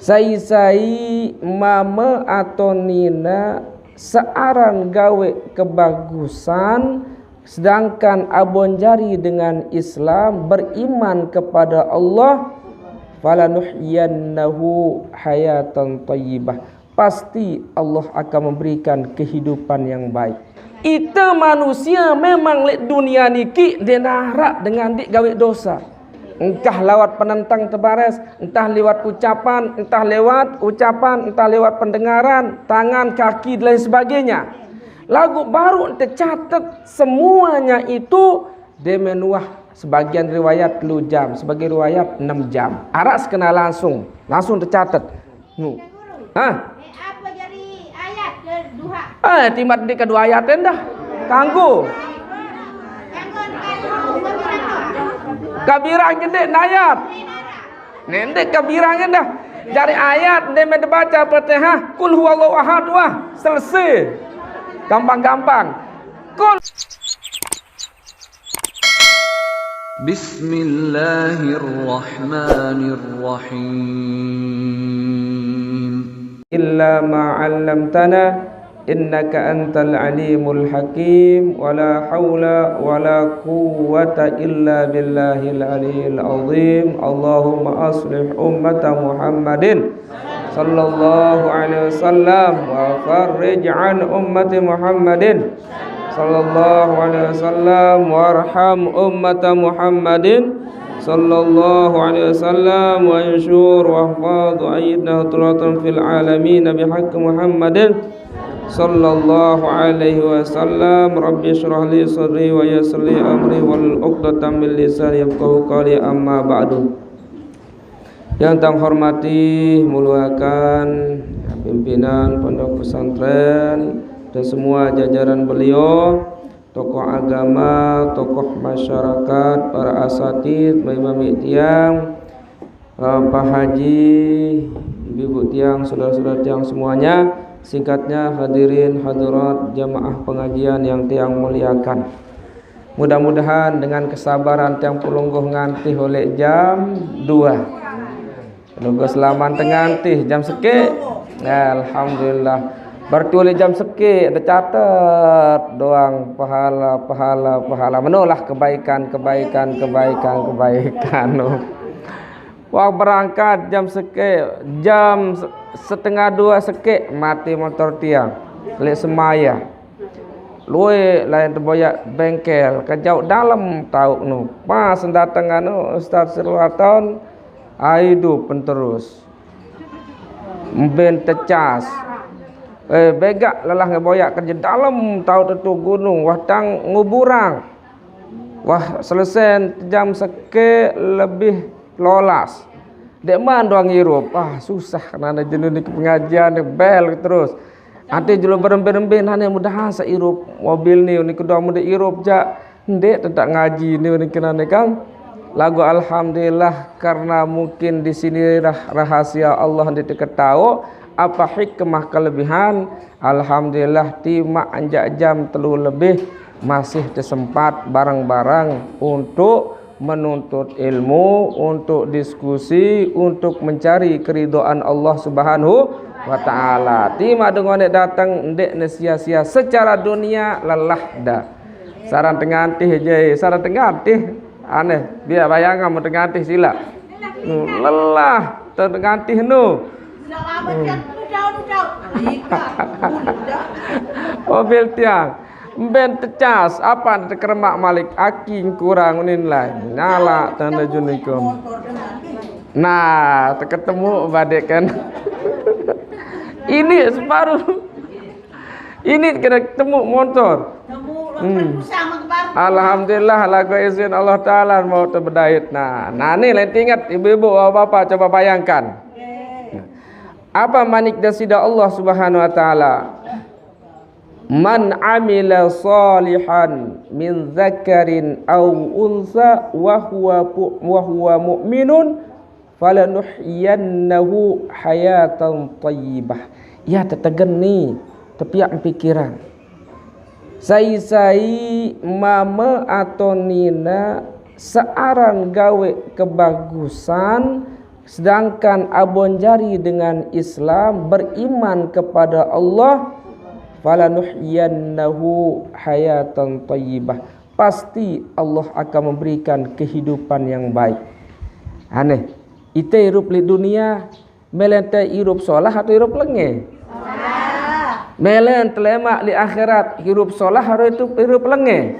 Sai mama atau nina searang gawe kebagusan, sedangkan abon jari dengan Islam beriman kepada Allah, falanuhyiyannahu hayatan thayyibah, pasti Allah akan memberikan kehidupan yang baik. Kita manusia memang lek dunia niki denarak dengan dik gawe dosa. Entah lewat penentang terbares, entah lewat ucapan, entah lewat ucapan, entah lewat pendengaran, tangan, kaki dan lain sebagainya. Lagu baru tercatat semuanya itu demenuah, sebagian riwayat 3 jam, sebagian riwayat 6 jam. Arak sekena langsung tercatat. Apa jadi ayat duha? Timat di kedua ayat dah. Kanggo. Kabirang gede nayat. Nendek kabirang dah. Dari ayat dia baca Fatihah, kul huwallahu ahad, wah selesai. Gampang-gampang. Kul Bismillahirrahmanirrahim. Illa ma'allamtana innaka antal alimul hakim, wala haula wala quwwata illa billahil aliyil azim. Allahumma aslih ummata Muhammadin sallallahu alaihi wasallam wa farrij an ummati Muhammadin sallallahu alaihi wasallam warham ummata Muhammadin sallallahu alaihi wasallam wa yanshur wa hafadh ayyidna turatan fil alamin bihaqqi Muhammadin sallallahu alaihi wasallam. Rabbi shrah li sadri wa yassir li amri wal 'uqdatam min lisani yafqahu qawli, amma ba'du. Yang terhormati, muliakan pimpinan pondok pesantren dan semua jajaran beliau, tokoh agama, tokoh masyarakat, para asatid, imam tiang, Pak Haji, ibu tiang, saudara-saudara tiang semuanya. Singkatnya hadirin hadirat jamaah pengajian yang tiang muliakan. Mudah-mudahan dengan kesabaran tiang pulungguh ngantih oleh jam 2. Nunggu selaman tengantih jam seke. Alhamdulillah. Berarti oleh jam seke ada catat doang pahala menolak kebaikan. Wah berangkat jam seke, jam 1:30 seke mati motor tiang lek semaya. Luwe lain terboyak bengkel kejauh dalam tahu nu. Pas datang Ustaz Sirwaton hidup penterus. Mben tecas. Begak lelah ngeboyak kerja dalam tahu tentu gunung watang nguburang. Wah selesai jam seke lebih lolas. Dek man doang hirup. Susah karena jenuh di pengajian bel terus. Nanti jelo berembe-rembe nane mudahan sairup mobil ni kedua mudah irup jak. Ndek tidak ngaji ni kenane kan. Lagu alhamdulillah karena mungkin di sini rahasia Allah diketahui apa hikmah kelebihan. Alhamdulillah timak anjak jam 3 lebih masih tersempat barang-barang untuk menuntut ilmu, untuk diskusi, untuk mencari keridhaan Allah Subhanahu wa taala. Tima dengan datang ndek sia-sia secara dunia lelah dah. Saran tengantih je, saran tengantih aneh, biar bayangan mau tengantih sila. Lelah tengantih nu. Mobil tiang ben tecas apa terkeremak malik aking kurang nilai nyala tanda junikum. Nah ketemu badek kan. Ini separuh ini kena ketemu motor. Alhamdulillah lagu izin Allah Ta'ala mau terbedait. Nah ini lain ingat ibu-ibu bapak coba bayangkan. Apa manik dan sida Allah Subhanahu wa taala? Man amila salihan min dzakarin aw unsa wa huwa mu'minun falanuhyiyannahu hayatan thayyibah. Ya tetegen tepiak pikiran. Sai mama atau nina searang gawe kebagusan, Sedangkan abon jari dengan Islam, beriman kepada Allah, falanuhyiyannahu hayatan thayyibah. Pasti Allah akan memberikan kehidupan yang baik. Aneh, ite hirup di dunia, melente hirup solah atau hirup lenge? Melen telemak di akhirat, hirup solah atau itu hirup lenge?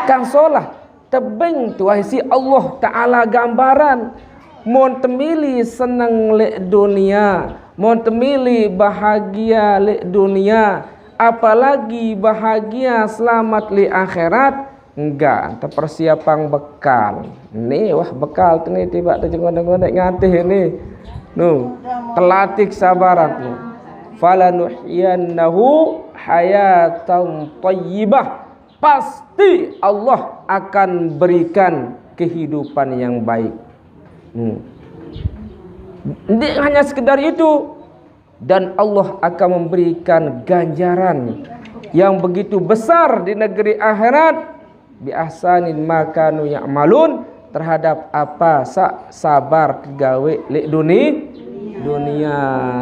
Kang solah. Tebing tu si Allah Ta'ala gambaran. Mon temili senang le dunia, mon temili bahagia le dunia, apalagi bahagia selamat li akhirat. Enggak, ta persiapan bekal. Ni wah bekal tu ni tiba tu ngonek-ngonek ngatih ni. Nu, telatih sabaran tu. Falanuhyiyannahu hayatan thayyibah. Pasti Allah akan berikan kehidupan yang baik. Tidak hanya sekedar itu, dan Allah akan memberikan ganjaran yang begitu besar di negeri akhirat, bi ahsanin ma kanu ya'malun, terhadap apa sabar gawe li dunia.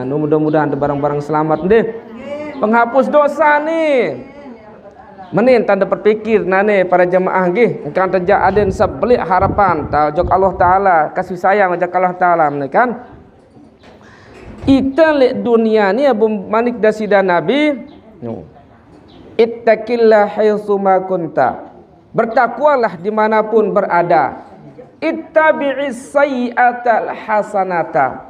Mudah-mudahan barang-barang selamat deh. Penghapus dosa nih. Menin tanda berpikir nane para jemaah nggih, engkang tejak aden sebelik harapan tajok Allah Taala, kasih sayang ajak Allah Taala kan. Ita li dunia ni abu manik dasida Nabi. Ittaqillah haitsu ma kunta. Bertakwalah dimanapun berada. Ittabi'is sayyi'atal hasanata.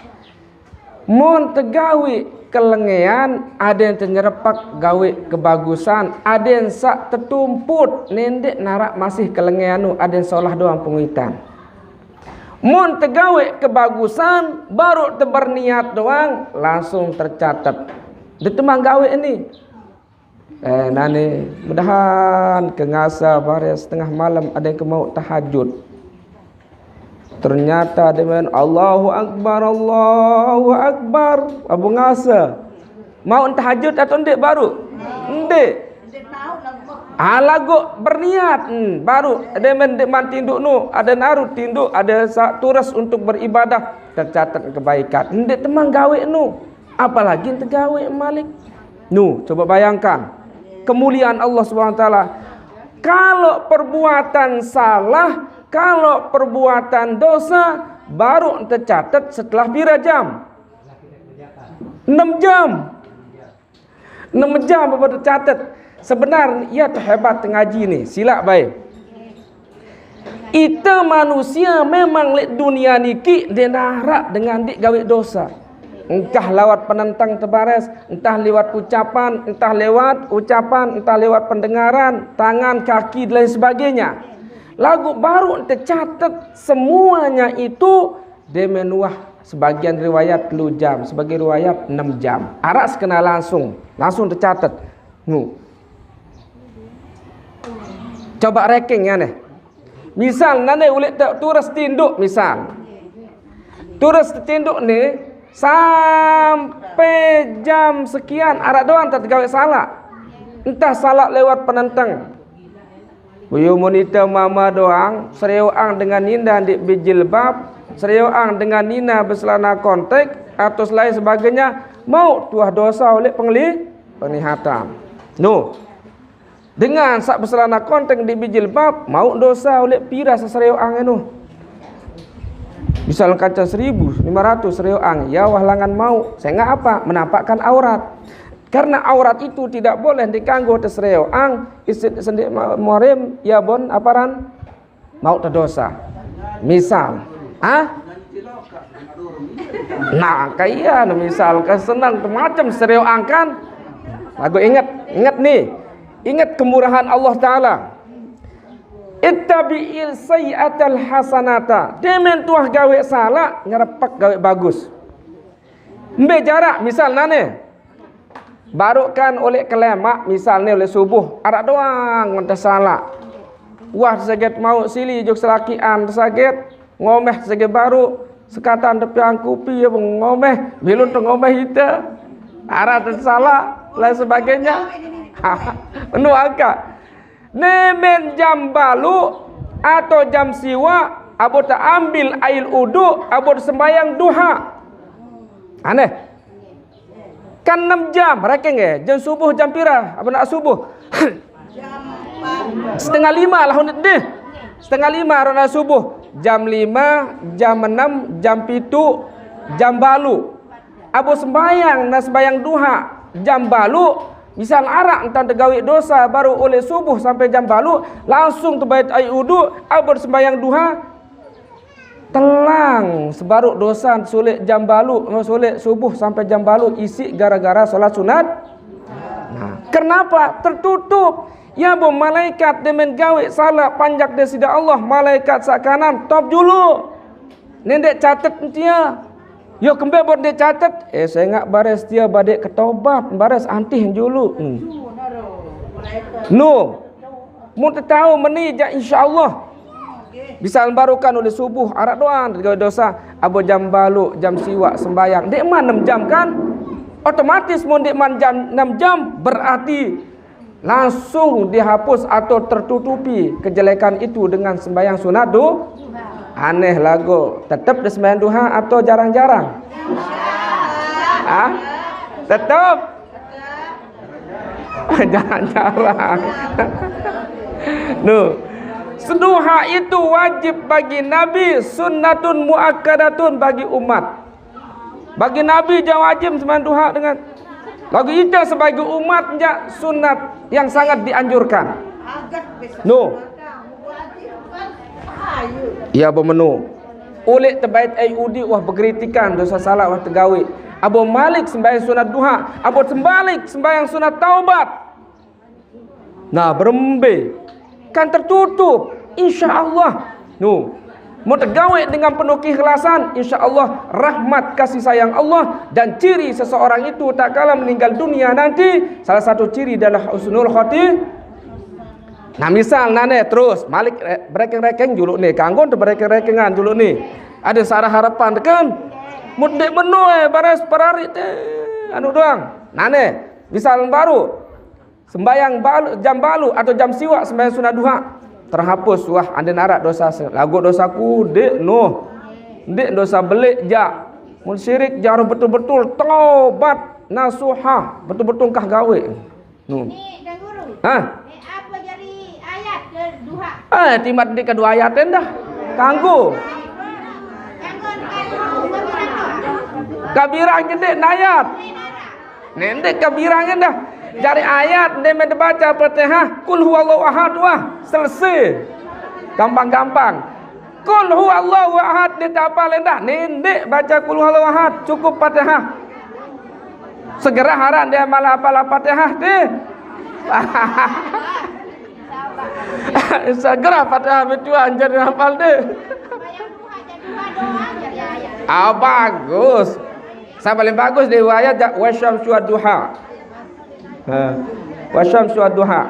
Mun tegawi kelengean, ada yang ternyerpak gawe kebagusan, ada yang sak tertumput nendek narak masih kelengeanu, ada yang solah doang penguitan. Mun tegawe kebagusan baru berniat doang langsung tercatat. Ditemang gawe ini. Nani mudahan kengasa baris setengah malam ada yang kemau tahajud. Ternyata dengan Allahu Akbar, Allahu Akbar, abu ngasa. Mau tahajud atau ndek baru? Ndek. Lagu berniat baru. Ada mendek man tinduk nu, ada naruh tinduk, ada turas untuk beribadah, tercatat kebaikan. Ndek temang gawe nu. Apalagi tergawe malik. Nu, coba bayangkan kemuliaan Allah Subhanahu wa taala. Kalau perbuatan salah, kalau perbuatan dosa baru tercatat setelah pira jam? 6 jam. 6 jam baru tercatat. Sebenarnya ia terhebat ngaji ni. Silap baik. Kita manusia memang lek dunia niki dia narak dengan dik gawe dosa. Entah lewat penentang terbares, entah lewat ucapan, entah lewat ucapan, entah lewat pendengaran, tangan, kaki dan lain sebagainya. Lagu baru tercatat semuanya itu demenuah, sebagian riwayat 2 jam, sebagian riwayat 6 jam. Arak sekena langsung tercatat. Coba ranking ya nih. Misal nane ulit turas tinduk misal. Turas tinduk nih sampai jam sekian arak doang tak tergawe salah. Entah salah lewat penentang. Buyu monita mama doang, serioang dengan Nina di bijilbab, serioang dengan Nina berselana kontek atau lain sebagainya, mau tuah dosa oleh penglihatan. No. Dengan sak berselana kontek di bijilbab, mau dosa oleh pira serioang itu. Misal kaca 1.500 serioang, ya wahlangan mau, saya enggak apa, menampakkan aurat. Karena aurat itu tidak boleh diganggu tersereoang, istri morim ya bon aparan mau terdosa. Misal, nah kayak misal kesenang macam sereoang kan. Aku ingat nih, ingat kemurahan Allah Taala. Ittabi'il sayyi'atal hasanata. Demen tuah gawe salah, ngerepak gawe bagus. Mbe jarak misal nane. Baru kan oleh kelemak misalnya oleh subuh arak doang mentah salah. Wah saget mau sili jok selakian saget ngomeh saget baru sekatan depian kupi ya ngomeh bilun tu ngomeh kita arak salah lain sebagainya. Penuh angka. Nemen jam balu atau jam siwa abo tak ambil air uduk, abo sembayang duha. Aneh. Kan 6 jam, rekeng jam subuh jam pira? Apa nak subuh? Setengah 5 lah hunit deh. Setengah 5 rona subuh. Jam 5, jam 6, jam 7, jam balu. Abo sembayang, nak sembayang duha. Jam balu, misal arak entar tergawi dosa baru oleh subuh sampai jam balu, langsung terbait air uduk, abo sembayang duha. Telang sebaruk dosa sulit jam balu, sulit subuh sampai jam balu isi gara-gara solat sunat. Nah, kenapa? Tertutup. Ya bu malaikat demen gawe salah panjak de sida Allah, malaikat sak kanan top dulu. Nendek catat dia. Yo kembe buat dia catat. Saya ngak bares dia badek ketobat, bares antih dulu. No. Mu tahu meni ja insyaallah. Bisa barukan oleh subuh arak doang tergawe dosa. Abo jam balu, jam siwak sembayang. Dek man 6 jam kan? Otomatis mun dek man jam 6 jam berarti langsung dihapus atau tertutupi kejelekan itu dengan sembahyang sunat aneh lagu. Tetap di sembahyang duha atau jarang-jarang? Tetap jarang-jarang. Seduha itu wajib bagi Nabi, sunnatun muakkadatun bagi umat. Bagi Nabi jangan wajib sembahyang duha dengan bagi kita sebagai umat sunat yang sangat dianjurkan. Ya bermenu. Oleh terbait ayudi wah berkritikan dosa salah wah tergawe. Abu Malik sembahyang sunat duha, Abu Sembalik sembahyang sunat taubat. Nah, berembe kan tertutup insyaallah. Mau tergawe dengan penuh keikhlasan, insyaallah rahmat kasih sayang Allah dan ciri seseorang itu tak kala meninggal dunia nanti salah satu ciri adalah husnul khotimah. Nah misal nane terus Malik berekeng-rekeng dulu nih, kanggo untuk berekeng-rekengan dulu nih. Ada sarah harapan kan? Mudek benu baras parari anu doang. Nane misal baru sembayang balu, jam balu atau jam siwak sembayang sunat duha terhapus wah anden arak dosa lagu dosaku dek dek dosa belik ja mun syirik jaruh betul-betul taubat nasuha betul-betul kah gawe Ni dan guru. Apa jadi ayat duha? Timat di kedua ayat dah kanggo kabirang dek nayat nendek kabirang dah dari ayat dia baca Fatihah kul huwallahu ahad wah selesai gampang-gampang. Kul huwallahu ahad dia tak apa lendah nendek baca kul huwallahu ahad cukup Fatihah segera harap dia malah hafal Fatihah deh. Segera Fatihah itu anjir hafal deh. Bagus. Saya paling bagus di ayat wasyamsu wadduha. Wasyamsu wadduha.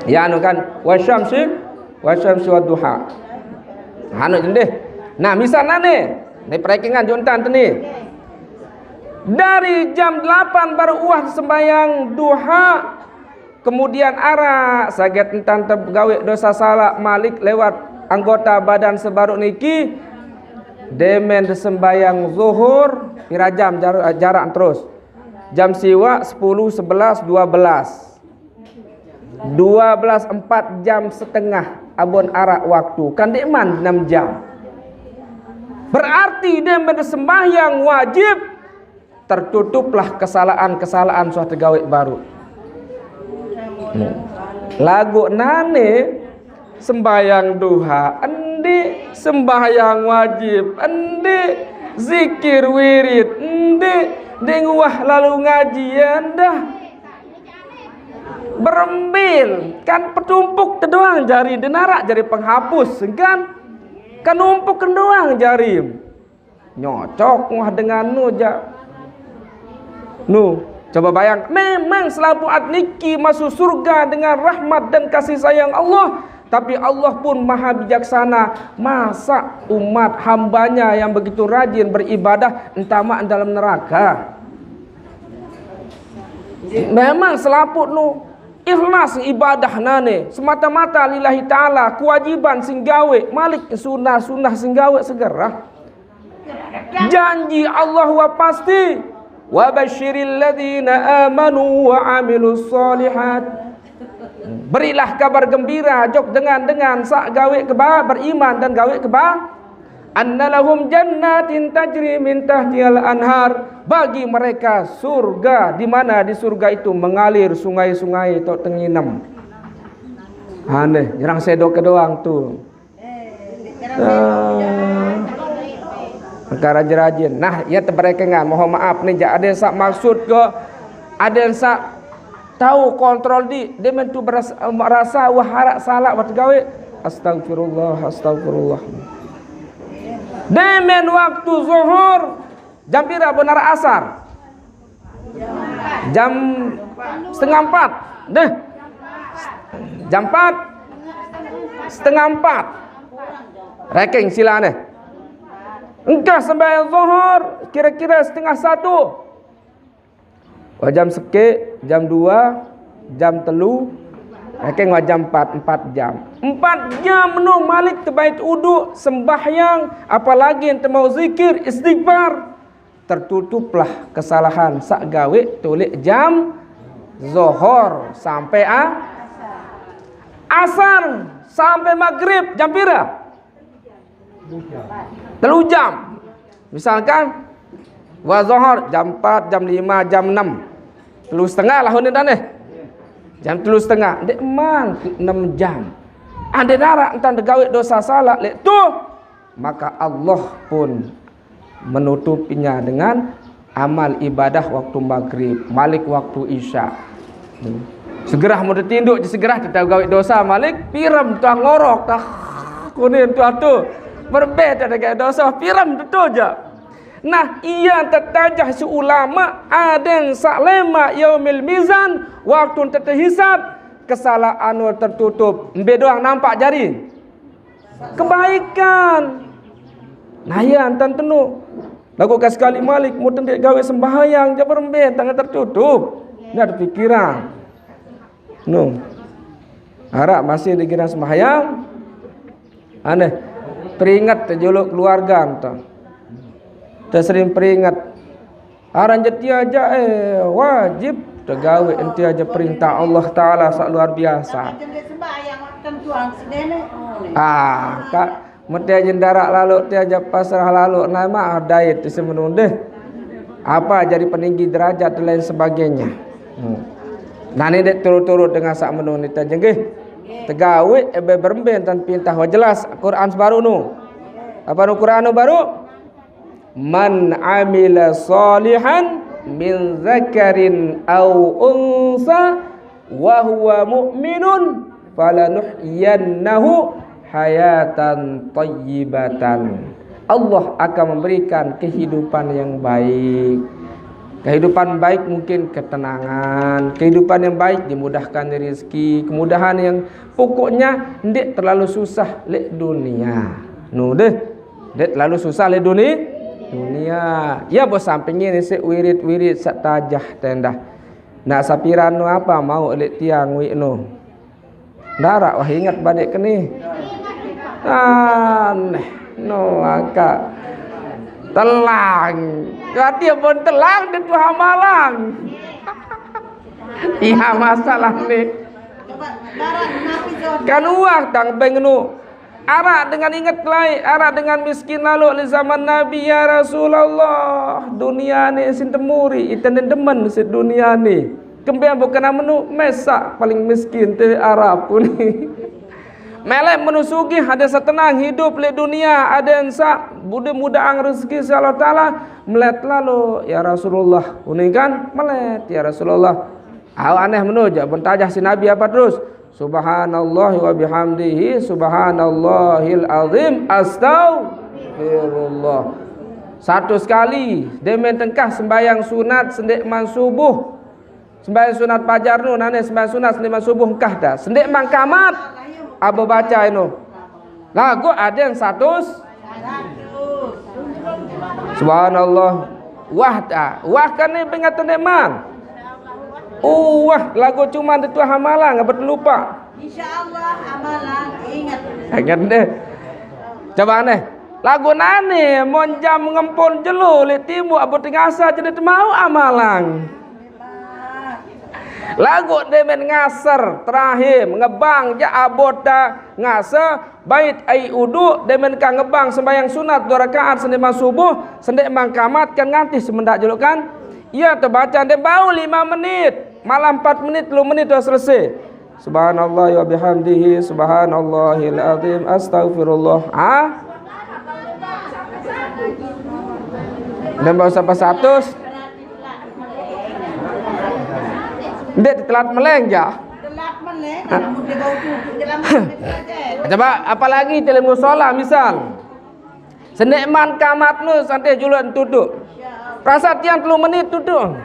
Ya anu kan wasyamsu wadduha. Anu deh. Nah, misalnya nih perekingan juntan nih. Dari jam 8 baru sembayang duha, kemudian arak saget entan tergawe dosa salah Malik lewat anggota badan sebaru niki demen sembayang zuhur pira jam jarak terus. Jam siwa 10, 11, 12 4 jam setengah abon arak waktu kan deman 6 jam berarti demen sembahyang wajib tertutuplah kesalahan-kesalahan suatu gawe baru. Lagu nane sembahyang duha endi sembahyang wajib endi zikir wirid endi denguah lalu ngajian dah berembil kan petumpuk doang jari denarak jari penghapus kan numpuk doang jari nyocok wah dengan coba bayang memang selalu adniki masuk surga dengan rahmat dan kasih sayang Allah. Tapi Allah pun maha bijaksana. Masa umat hambanya yang begitu rajin beribadah entama dalam neraka. Memang selaput ikhlas ibadah nane semata-mata lillahi ta'ala, kewajiban sing gawe malik sunah-sunah sing gawe segera. Janji Allah wa pasti, wa basyiril ladzina amanu wa amilus solihat. Berilah kabar gembira jok dengan sak gawe keba beriman dan gawe keba, annalahum jannatin tajri min tahtihal anhar, bagi mereka surga, di mana di surga itu mengalir sungai-sungai tok tenginem. Aneh, jarang sedok doang tuh. Perkara rajin. Nah, ya mereka nggak mohon maaf nih, ada yang sak maksud ke, ada yang sak tahu kontrol dia mentu merasa wah salah buat gawe. Astagfirullah. Demen waktu zuhur jam pira benar asar? Jam 3:30. Deh. Jam 4. 3:30. Ranking sila deh. Engkau sembahyang zuhur kira-kira 1:30. Jam seke, jam 2, jam 3, ranking jam 4 jam. 4 jam menung malik terbaik uduk, sembahyang, apalagi yang mau zikir, istighfar. Tertutuplah kesalahan sak gawe tulik jam zuhur sampai asar sampai maghrib jam pira? 3 jam. Misalkan wa zuhur jam 4, jam 5, jam 6. 3:30 lah ini dah. Jam 3:30 dek man 6 jam. Ande darak entan gawe dosa salah lek tu, maka Allah pun menutupinya dengan amal ibadah waktu maghrib, malik waktu isya. Segera mau ditinduk, segera kita gawe dosa malik piram tuang ngorok tak kunin tu atu berbeda dengan dosa piram tu aja. Nah, ia tertajah si ulama ada yang saklema yaumil mizan, waktu terhisab kesalahan tertutup. Embe doang nampak jari kebaikan. Nah, ya antan tenu lagu kas sekali malik mu tendek gawe sembahyang jabar embe tangan tertutup. Ini ada pikiran. No. Harap masih dikira sembahyang. Aneh. Peringat terjuluk keluarga antan. Tersering peringat aran jeti aja wajib tergawe enti aja perintah Allah Taala sak luar biasa. Kak mesti aja darak lalu ti aja pasrah lalu nama dait semenun deh. Apa jadi peninggi derajat dan lain sebagainya. Nani dek turut-turut dengan sak menun kita jenggih. Tegawe beremben tan pintah wa jelas Quran baru nu. Apa nu Quran baru? Man amila salihan min zakarin aw unsa wa huwa mu'minun falanuhyiyannahu hayatan thayyibatan. Allah akan memberikan kehidupan yang baik. Kehidupan baik mungkin ketenangan, kehidupan yang baik dimudahkan rezeki, kemudahan yang pokoknya ndak terlalu susah lek dunia. Nu deh, ndak terlalu susah lek dunia. Ya bos sampingnya ni se wirid sak tajah tenda. Nak sapiran nu apa mau elek tiang wi nu. Darak wah ingat badek keni. Aneh no akak. Telang. Gati pun telang dan tu hamalang. Iya masalah ni. Kan uang tang bengnu. Arak dengan ingat lain, arak dengan miskin lalu di zaman Nabi ya Rasulullah. Dunia ni sintemuri, itan demen si dunia ni. Kembian bukan menu mesak paling miskin te Arab pun. Melek menu sugih ada setenang hidup di dunia, ada yang sak muda ang rezeki Allah Taala melet lalu ya Rasulullah. Ini kan melet ya Rasulullah. Aneh menu je bentajah si Nabi apa terus? Subhanallah wa bihamdihi subhanallahil azim astaghfirullah. Satu sekali demen tengkah sembayang sunat sendek man subuh. Sembayang sunat fajar nu nane sembayang sunat sendek man subuh engkah dah. Sendek man kamat abo baca inu. Lagu ada yang 100 subhanallah wah kan ni pengatan deman. Wah, lagu cuma itu hamalang, enggak lupa. Insyaallah amalan ingat. Ingat deh. Coba aneh. Lagu nane mon jam ngempon jelo le timu abot ngasa jadi mau amalang. Lagu demen ngasar terakhir ngebang ja abota ngasa bait ai udu demen ka ngebang sembayang sunat 2 rakaat sendek mang subuh sendek mang kamat kan nganti semendak jelo kan iya terbaca de bau 5 menit malam 4 menit 10 menit sudah selesai. Subhanallah wa bihamdihi subhanallahil azim astaghfirullah. Dan bau sampai 100 Ndek telat meleng ya. Telat meleng, namun dia bau tutup dalam saja. Coba apalagi dalam musola misal. Senekman kamat nu santai juluan tutup. Rasa tiang 10 menit tutup.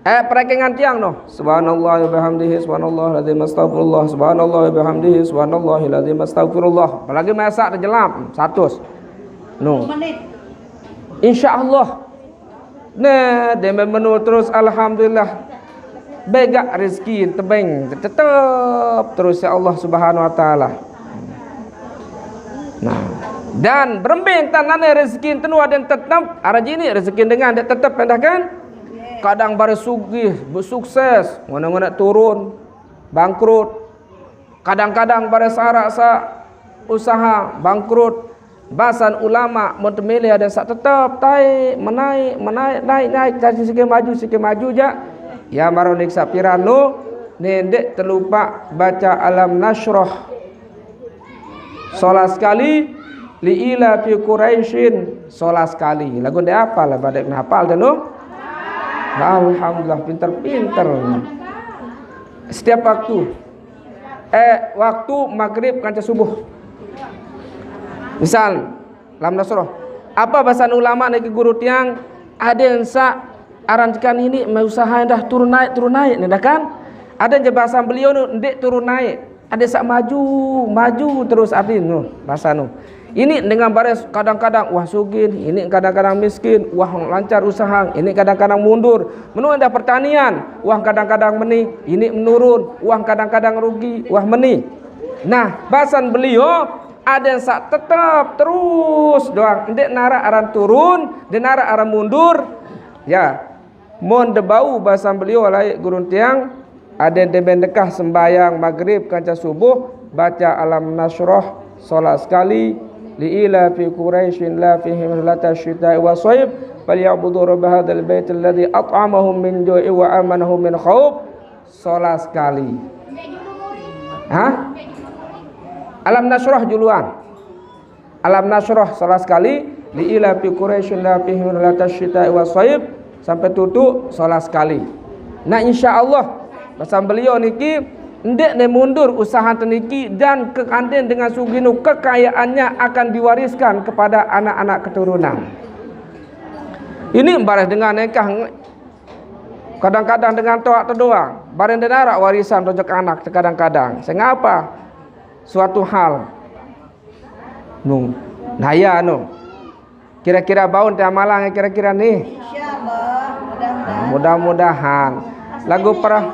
Perekengan tiang no. Subhanallah wa bihamdihi subhanallahil azim astaghfirullah subhanallah wa bihamdihi subhanallahil azim astaghfirullah. Apalagi masak terjelam 100. No. Menit. Insyaallah. Nah, dia menu terus alhamdulillah. Begak rezeki tebeng tetap terus ya Allah Subhanahu wa taala. Nah, dan berembing tanane rezeki tenua dan tetap araji ini rezeki dengan dia tetap pendahkan. Kadang bare sugih, bersukses, mana-mana turun, bangkrut. Kadang-kadang bare sarak sa usaha bangkrut. Bahasan ulama mentemeli ada sak tetap menaik naik sikit maju ja. Ya maronik sapirano nendek terlupa baca alam nasroh solat sekali liila fi Quraisyin solat sekali lagu ndek apa lah badek hafal dan alhamdulillah pinter-pinter setiap waktu waktu maghrib kanca subuh misal alam nasroh apa bahasan ulama niki guru tiang ada yang arankan ini mau usaha dah turun naik ni dah kan ada je bahasa beliau nu ndek turun naik ada sak maju terus arti nu bahasa nu ini dengan baris kadang-kadang wah sugih ini kadang-kadang miskin wah lancar usaha ini kadang-kadang mundur menurut dah pertanian wah kadang-kadang meni ini menurun wah kadang-kadang rugi wah meni nah bahasan beliau ada yang sak tetap terus doang ndek nara aran turun ndek nara aran mundur ya. Mon debau bahasa beliau laik gurun tiang ada deben dekah sembayang maghrib kanca subuh baca alam nasroh solat sekali liila fi Quraisyin la fihim lata syita'i wa shaib falyabudu rabb hadzal bait alladhi at'amahum min ju'i wa amanahum min khauf solat sekali. Alam nasroh juluan alam nasroh solat sekali liila fi Quraisyin la fihim lata syita'i wa shaib sampai tutup solat sekali. Nah insyaallah bahasa beliau niki ndek ne mundur usaha teniki dan kekanden dengan suginu kekayaannya akan diwariskan kepada anak-anak keturunan. Ini baris dengan nikah kadang-kadang dengan toak terdoang bareng denara warisan rojak anak kadang-kadang. Sengapa suatu hal nung nah ya no kira-kira baun teh amalang kira-kira nih mudah-mudahan lagu perah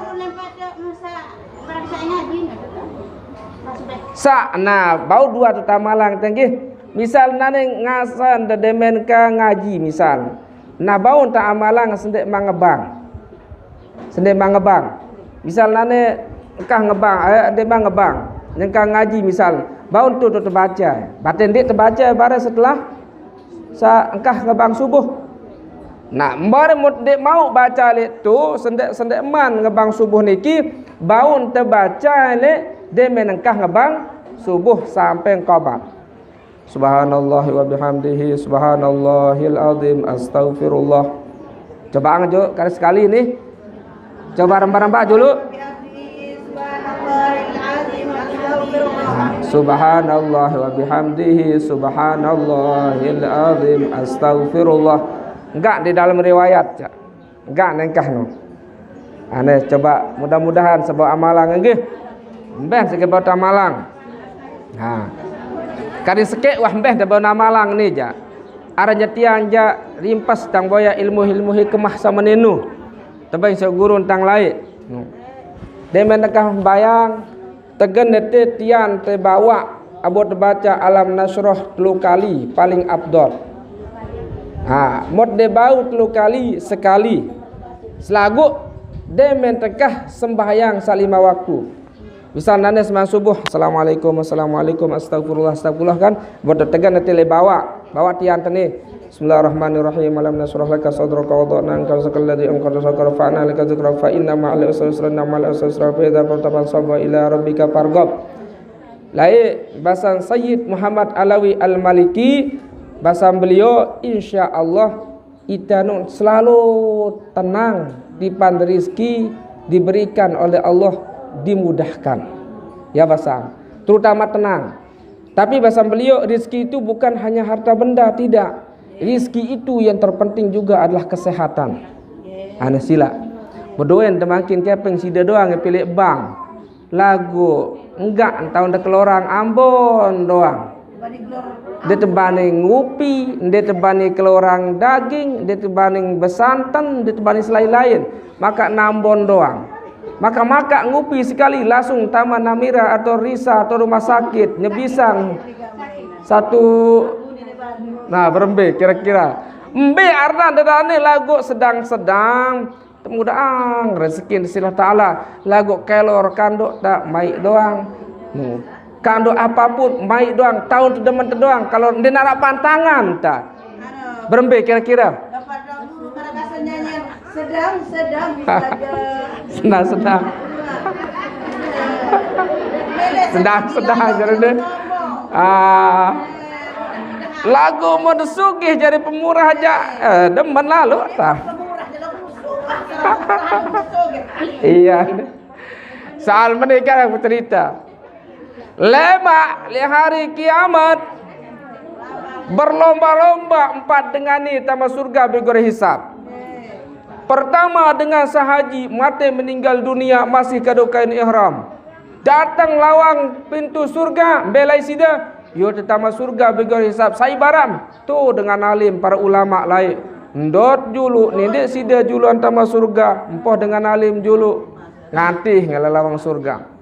nah bau dua tu tamalang tenggi misal nane ngasan demen ka ngaji misal nah bau ta amalang sendek mangebang misal nane kah ngebang demang ngebang yang ka ngaji misal bau tu terbaca baten dia terbaca bare setelah sa engkah ngebang subuh. Nah, mbare dek mau baca lek tu sendek man ngebang subuh niki baun terbaca lek de menengkah ngebang subuh sampai qabat. Subhanallah wa bihamdihi subhanallahil azim astaghfirullah. Coba anjo sekali nih. Coba rembah-rembah dulu. Subhanallah wa bihamdihi subhanallahil azim astaghfirullah. Enggak di dalam riwayat ya. Enggak nengkah no. Aneh coba mudah-mudahan sebuah amalan nggih. Mbeh segebot amalang. Nah. Kari sekek wah mbeh debon amalang ni ja. Aranya tiang ja rimpas tang boya ilmu hikmah sama nenu. Tebang se guru tang lain. Demen nakah bayang tegen nete tian te bawa abot baca alam nasroh 3 kali paling afdal. Mod de bau 3 kali sekali. Selagu demen tekah sembahyang salima waktu. Bisa nanes sembahyang subuh, assalamualaikum astagfirullah kan buat tegan nanti le bawa tian tani. Bismillahirrahmanirrahim. Alam nasrah laka sadraka wa wada'na anka wizraka alladhi anqadha dhahrak fa anna laka dhikrak fa inna ma'al usri yusran inna ma'al usri yusra fa idza faragta fansab ila rabbika farghab. Lai bahasan Sayyid Muhammad Alawi Al-Maliki, bahasan beliau insyaallah kita selalu tenang, dipan rezeki diberikan oleh Allah, dimudahkan. Ya bahasan, terutama tenang. Tapi bahasan beliau rezeki itu bukan hanya harta benda, tidak. Rizki itu yang terpenting juga adalah kesehatan. Sila berdoain temakin kepeng sida doang yang pilih bang lagu enggak tahun dah kelorang Ambon doang. Dia terbanding ngupi, dia terbanding kelorang daging, dia terbanding besantan, dia terbanding selain lain. Maka Ambon doang. Maka ngupi sekali langsung Taman Namira atau Risa atau rumah sakit nyebisang satu. Nah berembe kira-kira embe arna dadane lagu sedang-sedang temudaang rezeki silah taala lagu kelor kandok tak maik doang kandok apapun maik doang tahun tedemen doang kalau dia nak pantangan tak berembe kira-kira sedang jadi deh lagu mode sugih jadi pemurah aja demen lalu tak iya soal menikah aku cerita lema li hari kiamat berlomba-lomba 4 dengan ni taman surga bigore hisab. Pertama dengan sahaji mati meninggal dunia masih kado kain ihram datang lawang pintu surga belai sida yo tetama surga bigor hisab sai baram tu dengan alim para ulama lain ndot julu nindik sida julu antama surga empoh dengan alim julu ngantih ngelalawang surga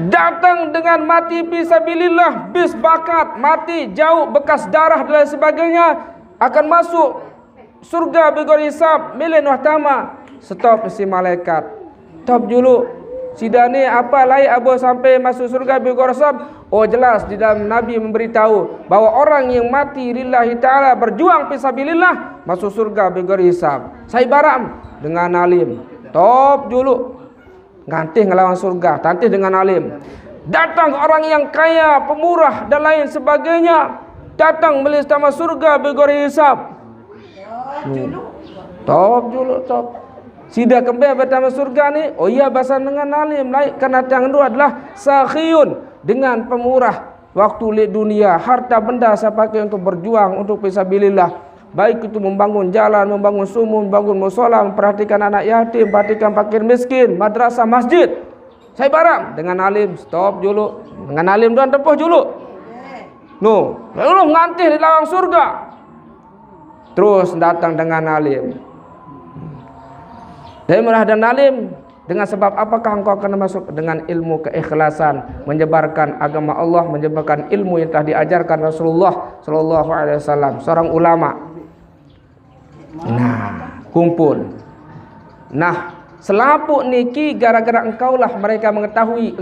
datang dengan mati fisabilillah bis bakat mati jauh bekas darah dan sebagainya akan masuk surga bigor hisab milen wahtama stop si malaikat top julu sidane apa lain abo sampai masuk surga bigor hisab. Oh jelas di dalam Nabi memberitahu bahwa orang yang mati lillahi ta'ala berjuang fisabilillah masuk surga bigor hisab. Saya baram dengan alim. Top dulu. Ngantih ngelawan surga. Tantih dengan alim. Datang orang yang kaya, pemurah dan lain sebagainya. Datang melis sama surga bigor hisab. Top dulu top. Sida kembali pertama surga ni. Oh iya bahasa dengan alim. Lain karena yang kedua adalah sakhiyun. Dengan pemurah waktu li dunia harta benda saya pakai untuk berjuang untuk fisabilillah baik itu membangun jalan membangun sumur membangun musola memperhatikan anak yatim perhatikan fakir miskin madrasah masjid saya barang dengan alim stop dulu dengan alim doang tepuh dulu lalu ngantih di lawang surga terus datang dengan alim dan murah dan alim. Dengan sebab apakah engkau akan masuk dengan ilmu keikhlasan menyebarkan agama Allah, menyebarkan ilmu yang telah diajarkan Rasulullah sallallahu alaihi wasallam, seorang ulama. Nah, kumpul. Nah, selapuk niki gara-gara engkaulah mereka mengetahui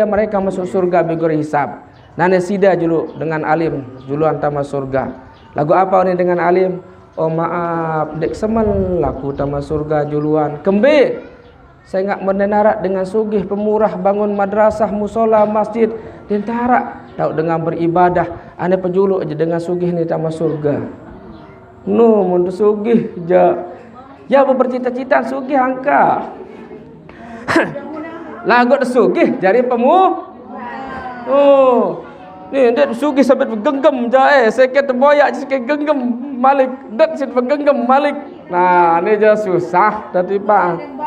mereka masuk surga bigor hisab. Nane sida julu dengan alim, julu antama surga. Lagu apa ni dengan alim? Oh maaf, dek semen laku tama surga juluan. Kembe saya enggak mendenarak dengan sugih pemurah bangun madrasah, musola, masjid, dentara tahu dengan beribadah. Ane penjuluk aja dengan sugih ni tama surga. No, mun sugih ja. Ya bercita-cita sugih angka. Lagu sugih jari pemu. Oh. Ni ndet sugih sampai bergenggam ja saya terboyak sikit genggam malik. Ndet sit bergenggam malik. Nah, ni je susah tapi Pak.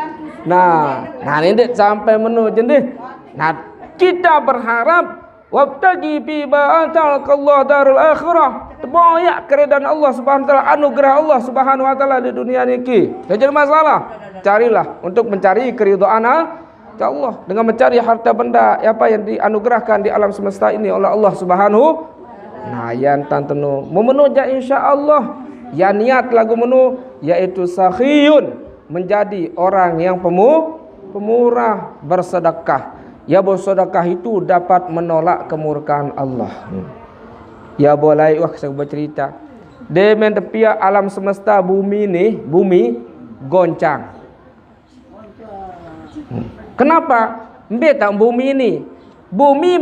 Nah ini sampai menu jenis. Nah kita berharap wabtagi fi ba'atalkallah darul akhirah terboyak keridaan Allah subhanahu wa ta'ala anugerah Allah subhanahu wa ta'ala di dunia niki. Jadi masalah carilah untuk mencari keridaan ke Allah dengan mencari harta benda apa yang dianugerahkan di alam semesta ini oleh Allah Subhanahu. Nah, yang tantenu memenuhi insya-Allah. Ya niat lagu menu yaitu sakhiyun, menjadi orang yang pemurah, bersedekah. Ya bersedekah itu dapat menolak kemurkaan Allah. Ya boleh saya bercerita. Di tepiak alam semesta bumi ni, bumi goncang. Kenapa? Mbak tak bumi ini. Bumi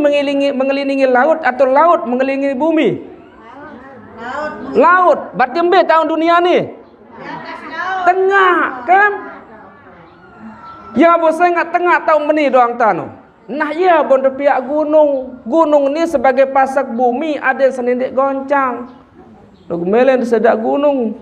mengelilingi laut atau laut mengelilingi bumi? Laut. Berarti mbak tahu dunia ni? Tengah kan? Ya bos saya ingat tengah tahu meni doang tanu. Nah ya bon tepiak gunung. Gunung ni sebagai pasak bumi ada senindek goncang. Lagu melen sedak gunung.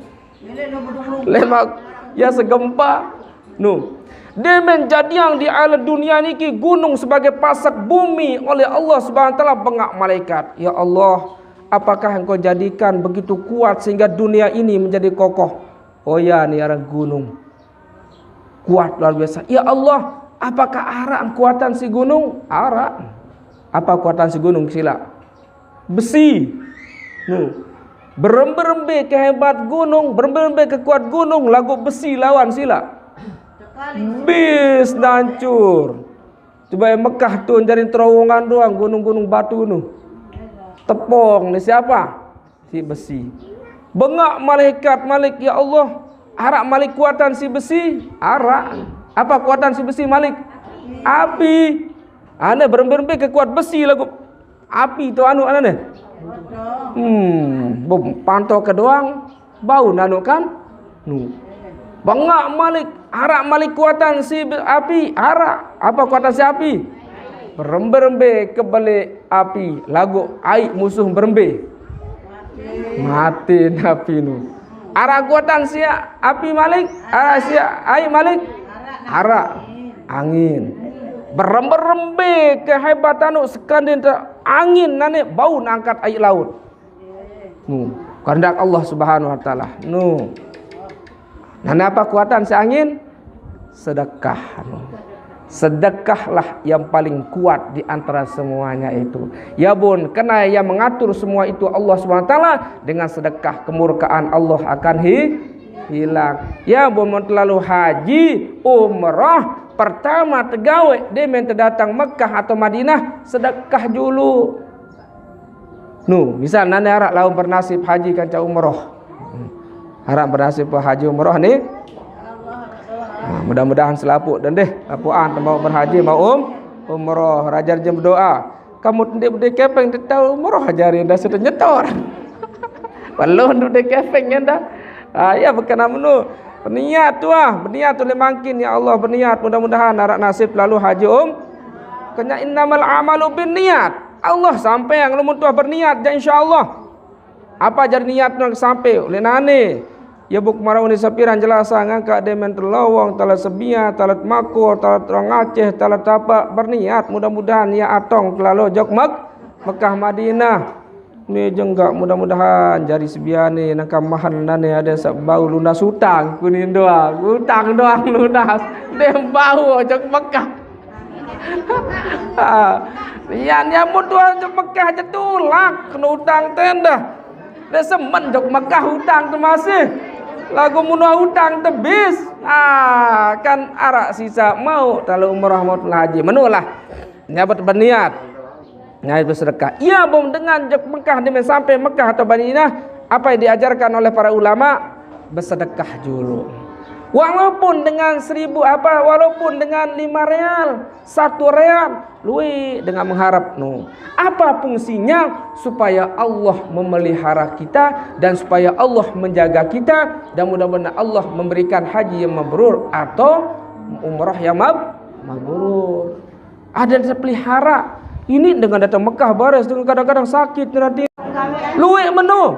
Lemak ya segempa. Nu. Demen jadiang di alam dunia ni ki gunung sebagai pasak bumi oleh Allah Subhanahu wa taala bengak malaikat. Ya Allah, apakah engkau jadikan begitu kuat sehingga dunia ini menjadi kokoh? Oh ya, ni arah gunung. Kuat luar biasa. Ya Allah, apakah arah kekuatan si gunung? Arah. Apa kekuatan si gunung sila? Besi. Berembe-rembe kehebat gunung, berembe-rembe kekuat gunung, lagu besi lawan sila. Bis hancur. Coba Mekah tu jadi terowongan doang gunung-gunung batu nu. Tepung ni siapa? Si besi. Bengak malaikat Malik, ya Allah. Arak Malik kuatan si besi? Arak. Apa kuatan si besi Malik? Api. Ane berembe-rembe kekuat besi lagu. Api tu anu ane. Pantau ke doang bau nanu kan? Bengak Malik, arak Malik kuatan si api, arak. Apa kuatan si api? Berembe-rembe ke balik api, lagu air musuh berembe. Mati api nu. Arak kuatan si api Malik, arak si air Malik, arak angin. Berembe-rembe kehebatan nu sekandin angin nane bau angkat air laut. Kehendak Allah Subhanahu wa taala. Nah, apa kuatan si angin? Sedekah. Sedekahlah yang paling kuat di antara semuanya itu. Ya bun, karena yang mengatur semua itu Allah Subhanahu wa taala, dengan sedekah kemurkaan Allah akan hilang. Ya bun, terlalu haji, umrah, pertama tegawe dia minta datang Mekah atau Madinah, sedekah dulu. Misal nane harap lawan bernasib haji kanca umrah. Harap bernasib haji umrah ni. Mudah-mudahan selaput dan deh lapuan mau berhaji mau umrah. Rajar jam berdoa. Kamu tendek kepeng tahu umrah hajari dah sudah nyetor. Walon tendek kepeng dah. Ya bukan amnu. Berniat tu berniat oleh makin ya Allah, berniat mudah-mudahan harap nasib lalu haji kena innamal amalu binniat. Allah sampai yang lu tuah berniat dan insyaallah. Apa jadi niat nak sampai oleh nane? Ya buk marau ni sapiran jelasan ngangkat demen terlawang, talat sebia, talat makur, talat orang Aceh, talat apa berniat mudah-mudahan ya atong lalu jok Mekah Madinah. Ni jenggak mudah-mudahan jari sebiane nak mahan nane ada sak bau lunas hutang kuning doang. Hutang doang lunas. Dem bau jok Mekah. Ya nyamut dua jok Mekah aja tulak kena hutang tenda. Dia semen jok Mekah hutang tu masih. Lagu munah hutang tebis. Kan arak sisa mau kalau umrah mau haji. Menulah. Nyabat berniat. Nyai bersedekah. Ia bom dengan jok Mekah dia sampai Mekah atau Madinah, apa yang diajarkan oleh para ulama? Bersedekah dulu. Walaupun dengan 1000 walaupun dengan 5 real, 1 real, lui dengan mengharap apa fungsinya? Supaya Allah memelihara kita dan supaya Allah menjaga kita, dan mudah-mudahan Allah memberikan haji yang mabrur atau umrah yang mabrur. Ada yang terpelihara. Ini dengan datang Mekah baris dengan kadang-kadang sakit nanti. Luwek menu.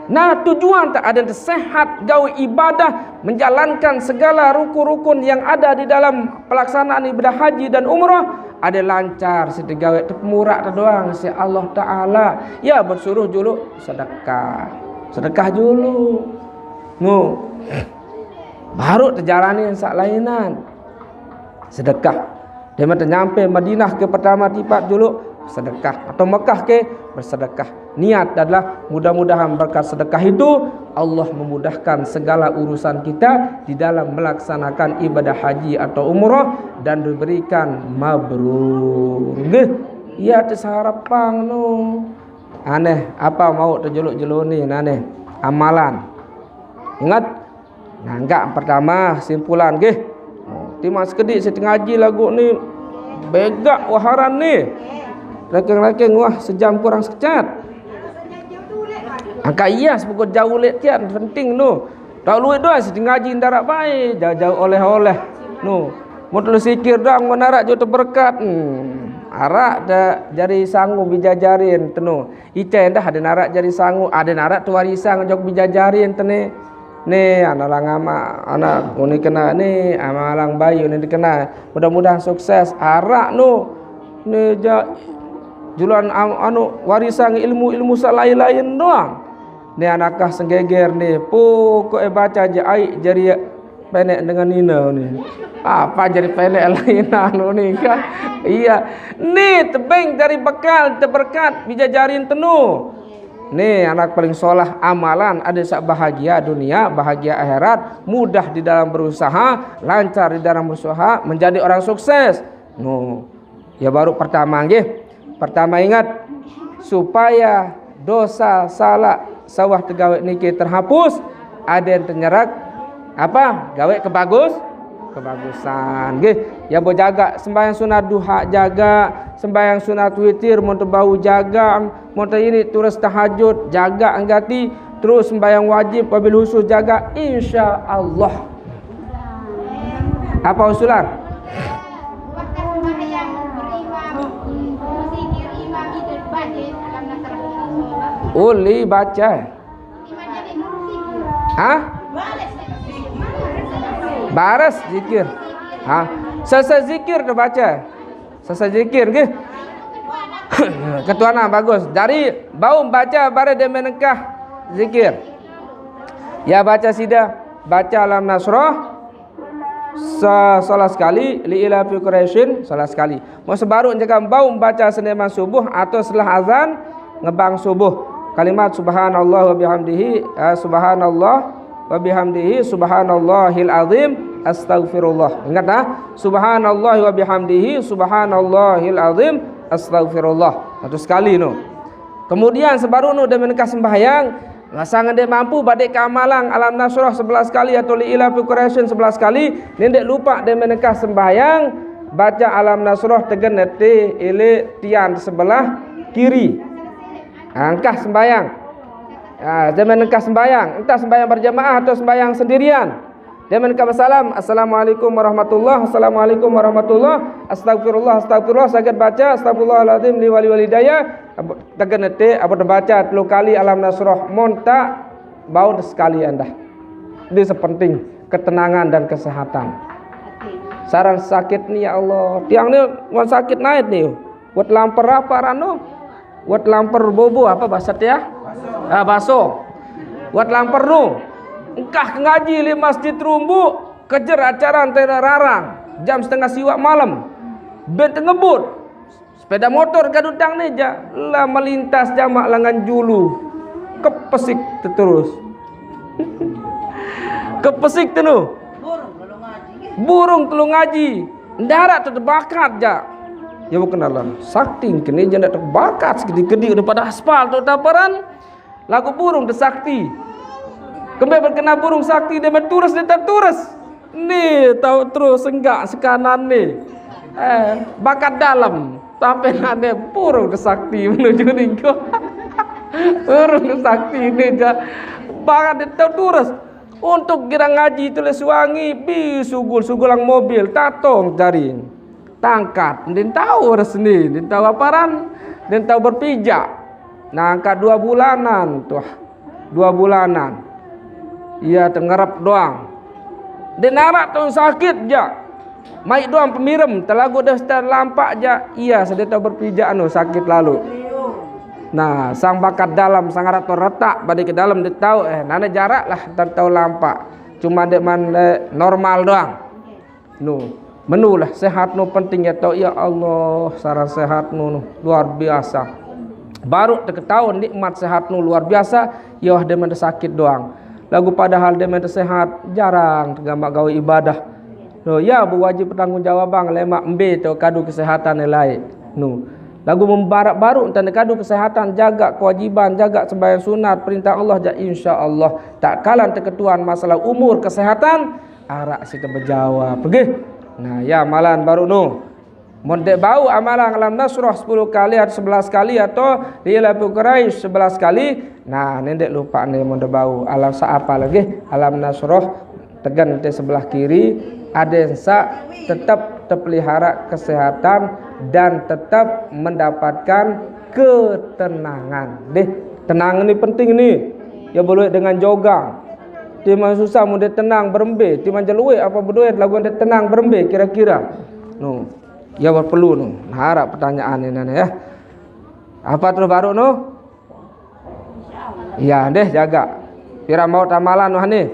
Nah, tujuan tak ada sehat gawe ibadah, menjalankan segala rukun-rukun yang ada di dalam pelaksanaan ibadah haji dan umrah ada lancar, siti gawe termurak doang si Allah taala. Ya bersuruh dulu sedekah. Sedekah dulu. Baru terjalani sak lainan. sedekah. Dia mata nyampe Madinah ke pertama tipat dulu sedekah, atau Mekah ke bersedekah. Niat adalah mudah-mudahan berkat sedekah itu Allah memudahkan segala urusan kita di dalam melaksanakan ibadah haji atau umrah dan diberikan mabrur. Iya terharapang no. Aneh apa mau terjeluk-jeluk ni aneh amalan. Ingat. Nah, enggak pertama simpulan nggih. Timak sekedik saya tengah ngaji lagu ni begak waharan ni. Rakeng-rakeng wah sejam kurang sekecat. Angka iya sepukul jauh lek tian penting tu. Tak luit doang setengah ngaji ndarak baik, jauh-jauh oleh-oleh. Nu, motul sikir doang menarak jo terberkat. Arak dah jari sangu bijajarin tenu. Ite dah ada narak jari sangu, ada narak tu warisan jok bijajarin tene. Ni anak langama, anak ni kena ni amalang bayu ni dikena. Mudah-mudahan sukses. Arak nu ni jualan anu warisan ilmu-ilmu lain-lain doang. Ni anakah senggeger ni. Pokok baca je ai jari pendek dengan Nina ni. Apa jadi pendek lain anu ni kan? Iya. Ni tebeng dari bekal terberkat bijajarin tenu. Ni anak paling solah amalan ada sak bahagia dunia, bahagia akhirat, mudah di dalam berusaha, lancar di dalam berusaha, menjadi orang sukses. No. Ya baru pertama nggih. Pertama ingat supaya dosa salah sawah tegawai niki terhapus, ada yang ternyerak apa? Gawe kebagusan nggih. Ya bo jaga sembahyang sunat duha jaga, sembahyang sunat witir mun bau jaga, mun ini terus tahajud jaga anggati, terus sembahyang wajib wabil khusus jaga insyaallah. Apa usulan? Uli baca. Hah? Baras zikir. Ha, selesai zikir dah baca. Selesai zikir nggih. Ketuana bagus. Dari bau baca bare dia menekah zikir. Ya baca sida, baca alam nasrah salah sekali, li ila fi quraisyin salah sekali. Mau sebaru jangan bau baca seneman subuh atau setelah azan ngebang subuh. Kalimat subhanallah wa bihamdihi subhanallah wa bihamdihi subhanallahil azim astaghfirullah. Ingat dah, subhanallah wa bihamdihi subhanallahil azim astaghfirullah. Satu sekali no. Kemudian sebaru no dia menekas sembahyang, sangat dia mampu badik keamalan alam nasrah 11 kali atau li ila fi quraisyin 11 kali, nendek lupa dia menekas sembahyang baca alam nasrah tegen nete ele tian sebelah kiri. Angkah sembahyang. Dia menekas sembahyang, entah sembahyang berjamaah atau sembahyang sendirian. Dia menekas bersalam, assalamualaikum warahmatullahi, assalamualaikum warahmatullahi, astagfirullah, astagfirullah, sakit baca, astagfirullahaladzim li wali walidayah. Tegan nete, apa baca 10 kali alam nasrah, monta bau sekali anda. Ini sepenting ketenangan dan kesehatan. Saran sakit ni ya Allah, tiang ni wan sakit naik ni. Buat lampar apa rano? Buat lampar bobo apa bahasa dia? Baso. Buat lampar nu. Engkah ngaji di masjid Rumbu, kejar acara antara rarang jam setengah siwak malam. Bent ngebut. Sepeda motor gadudang ni ja lah melintas jamak langan julu. Kepesik terus. Kepesik tu. Burung telung ngaji. Ndarak terbakat ja. Ya bukan Allah. Sakti kini janda terbakat segede-gede daripada aspal tu taparan. Lagu burung tersakti. Kembali berkena burung sakti dia berturus dia terturus. Ni tahu terus enggak sekanan ni. Bakat dalam sampai nade burung tersakti menuju ningko. Burung tersakti ni ja bakat dia terturus. Untuk kira ngaji tulis wangi bi sugul-sugulang mobil tatong jaring. Tangkat, din tahu resni, din tahu aparan, din tahu berpijak. Nah, angkat 2 bulanan tuh, 2 bulanan. Ia tengerap doang. Din narak tuh sakit ja. Mai doang pemirem, telagu dah start lampak ja. Iya, sedih tahu berpijak anu sakit lalu. Nah, sang bakat dalam sang arat tuh retak balik ke dalam dia tahu nana jarak lah tahu lampak. Cuma dia man normal doang. Nu. Menulah sehat nu penting ya tau ya Allah, sarang sehat nu luar biasa. Baru terketahuan nikmat sehat nu luar biasa, ya dia mende sakit doang. Lagu padahal dia mende sehat jarang tergambar gawe ibadah. No ya berwajib pertanggungjawaban lemak embe tu kadu kesehatan lain. Nu lagu membarak baru tanda kadu kesehatan, jaga kewajiban, jaga sembahyang sunat, perintah Allah ja insyaallah tak kalan terketuan masalah umur kesehatan arak kita berjawab pergi. Nah ya amalan baru nu mondek bau amalan alam nasrah 10 kali atau 11 kali atau dia Quraisy 11 kali. Nah nendek lupa nih mondek bau alam apa lagi alam nasrah tegan di sebelah kiri ada yang tetap terpelihara kesehatan dan tetap mendapatkan ketenangan. Deh, tenang ini penting nih. Ya boleh dengan jogang. Timan susah mudah tenang berembe, timan jeluwe apa berduit lagu dia tenang berembe kira-kira. No. Ya perlu no. Harap pertanyaan ini ya. Apa terus baru no? Ya deh jaga. Pira mau tamalan noh nih.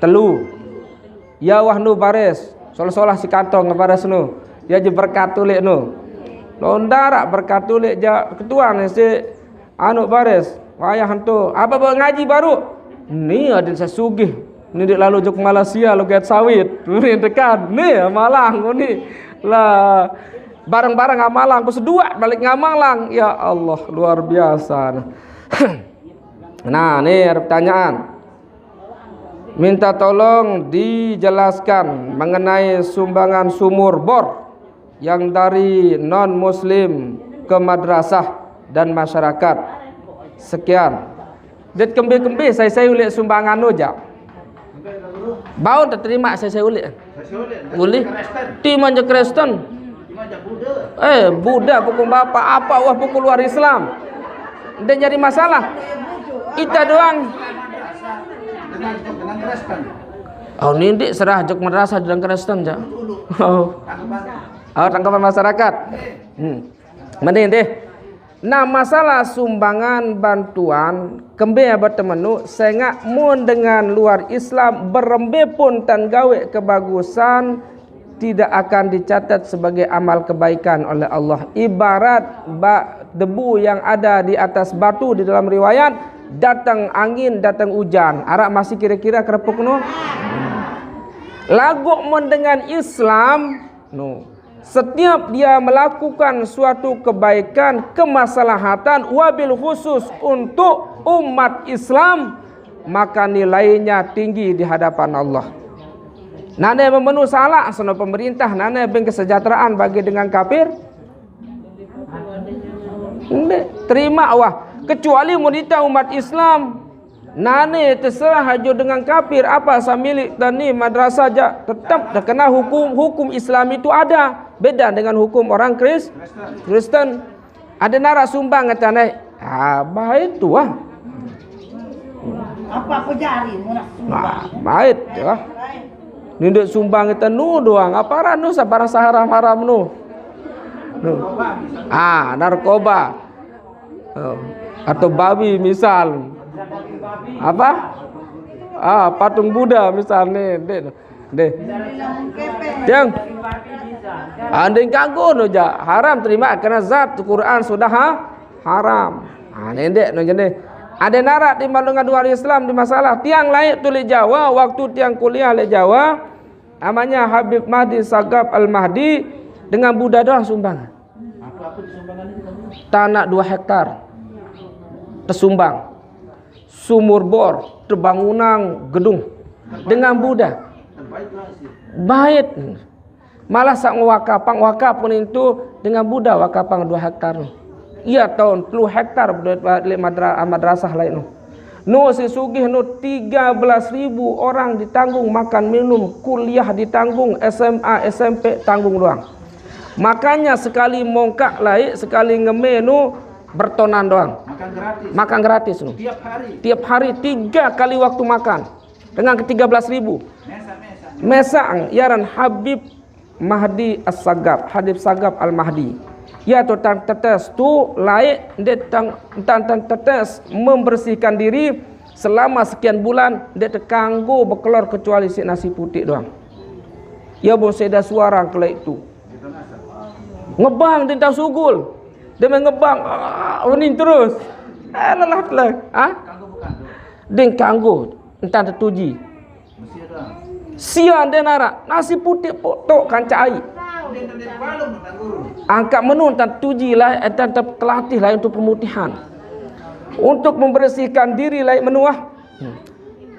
Telu. Ya wah nu baris. Solah-solah si kantong ngebaris nu. Ya je berkat tulik nu. Londarak berkat tulik ja ketuan si anu baris. Wayah hantu. Apa ngaji baru? Ni ada saya sugih. Ni dik lalu jok Malaysia lo get sawit. Ni dekat. Ni Malang ni. Lah barang-barang Malang ku sedua balik Malang. Ya Allah luar biasa. Nah, ni ada pertanyaan. Minta tolong dijelaskan mengenai sumbangan sumur bor yang dari non muslim ke madrasah dan masyarakat. Sekian. Det kembe-kembe saya ulik sumbangan aja. Bau terima saya ulik. Boleh. Ti manja Kristen. Buddha pukul bapa apa wah pukul luar Islam. Dan jadi masalah. Kita doang. Oh nindik serah jok madrasah dan Kristen ja. Oh tanggapan masyarakat. Mending deh. Nah masalah sumbangan bantuan kembe bertemenu sengak mun dengan luar Islam berembe pun tan gawe kebagusan tidak akan dicatat sebagai amal kebaikan oleh Allah. Ibarat debu yang ada di atas batu di dalam riwayat datang angin datang hujan arak masih kira-kira kerepuk no. Lagu mun dengan Islam no. Setiap dia melakukan suatu kebaikan, kemaslahatan wabil khusus untuk umat Islam, maka nilainya tinggi di hadapan Allah. Nana memenuhi salah sono pemerintah, nana beng kesejahteraan bagi dengan kafir. Terima wah, kecuali wanita umat Islam. Nane terserah hajo dengan kafir apa samilik dan ni madrasah aja tetap terkena hukum Islam itu ada. Beda dengan hukum orang Kristen. Ada nara sumbang katanya. Baik tu ah. Apa jari nak sumbang? Baik tu ah. Ninduk sumbang kita nu doang. Apa ranu sabarang saharam-haram nu. Narkoba. Atau babi misal. Apa? Patung Buddha misalnya. Deh. Yang andai kagum noja haram terima karena zat Quran sudah haram. Nendek no jadi. Ada narak di dengan luar Islam di masalah tiang lain tulis Jawa waktu tiang kuliah le Jawa namanya Habib Mahdi Sagaf Al-Mahdi dengan Buddha doang sumbangan. Apa sumbangan itu? Tanah 2 hektar tersumbang. Sumur bor, terbangunan gedung dengan Buddha. Baik. Malah sak wakaf pun itu dengan Buddha wakapang 2 hektar. Iya tahun 10 hektar madrasah lain. No si sugih no 13.000 orang ditanggung makan minum, kuliah ditanggung, SMA, SMP tanggung doang. Makanya sekali mongkak lain, sekali ngeme bertonan doang. Makan gratis no. Tiap hari 3 kali waktu makan dengan ke 13.000. Mesang yaran Habib Mahdi As-Sagaf, Habib Sagaf Al-Mahdi. Ya tu tang tetes tu laik dia tang tetes membersihkan diri selama sekian bulan dia terkanggu berkelor kecuali si nasi putih doang. Ya bon seda suara kelai itu. Ngebang tentang sugul. Dia main ngebang. Uning terus. Lelah. Deng kanggo entah tertuji. Sian dia narak nasi putih potok kancai. Angkat menu entah tuji lah, entah terlatih lah untuk pemutihan. Untuk membersihkan diri lah menuah.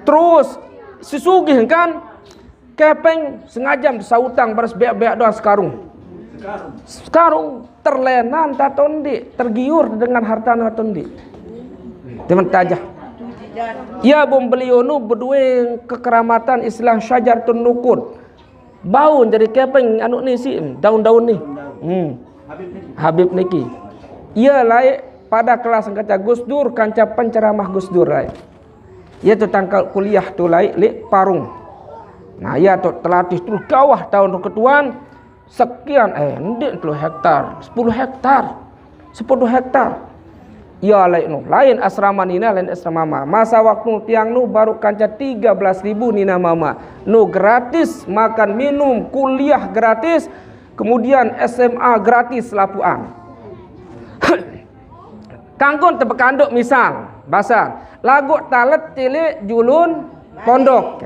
Terus sesugih kan kepeng sengaja sautang baras beak-beak doang sekarung terlenan tatondi, tergiur dengan harta tatondi. Teman tajah. Ya bom beliau nu berdua kekeramatan istilah syajaratun nukud. Baun jadi kepeng anu ni si daun-daun ni. Habib niki. Ia laik pada kelas kaca Gus Dur kanca penceramah Gus Dur laik. Ia tu tangkal kuliah tu laik lek parung. Nah, ia tu terlatih terus kawah tahun ketuan sekian ndik 10 hektar, 10 hektar. 10 hektar. Ya lain asrama nina lain asrama mama. Masa waktu tiang nu baru kanca 13.000 nina mama. Nu gratis makan minum, kuliah gratis, kemudian SMA gratis lapuan. Kangkon tebekanduk misal, basar. Lagu talet cilik julun pondok.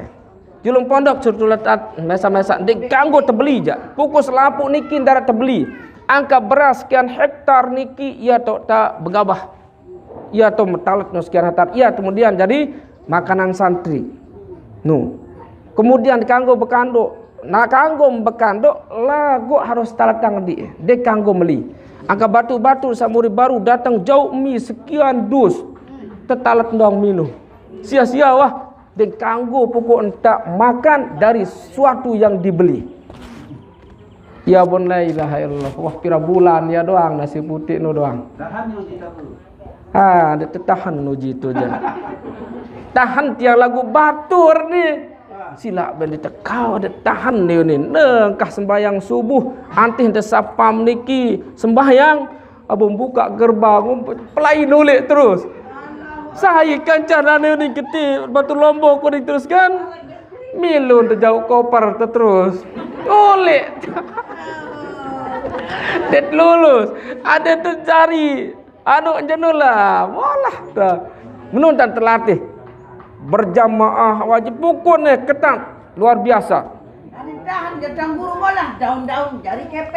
Julun pondok surtuletat mesa-mesa dik kanggo tebeli ja. Pukus lapu niki darat tebeli. Angka beras sekian hektar niki ia tak begabah. Ia tu metalet no sekian hektar. Ia kemudian jadi makanan santri. Nu. Kemudian kanggo bekanduk. Nah kanggo bekanduk lagu harus talatang di. Dek kanggo meli. Angka batu-batu samuri baru datang jauh mi sekian dus. Tetalet dong minum. Sia-sia wah. Dek kanggo pokok entak makan dari suatu yang dibeli. Ya bon la ilaha illallah. Wah pira bulan ya doang nasi putih no doang. Dia tahan nuji tu je. Tahan tiang lagu batur ni. Sila ben ditekau ada tahan ni ni. Nengkah sembahyang subuh antih de sapam niki sembahyang abang buka gerbang pelai nulik terus. Saya kancan ni keti batu lombok ko diteruskan. Milun terjauh kopar terus. Oleh. Det lulus. Ada terjari. Anu jenulah. Walah dah. Menuntan terlatih. Berjamaah wajib pukulnya ketat. Luar biasa. Tahan jatang guru malah daun-daun jari kepeng.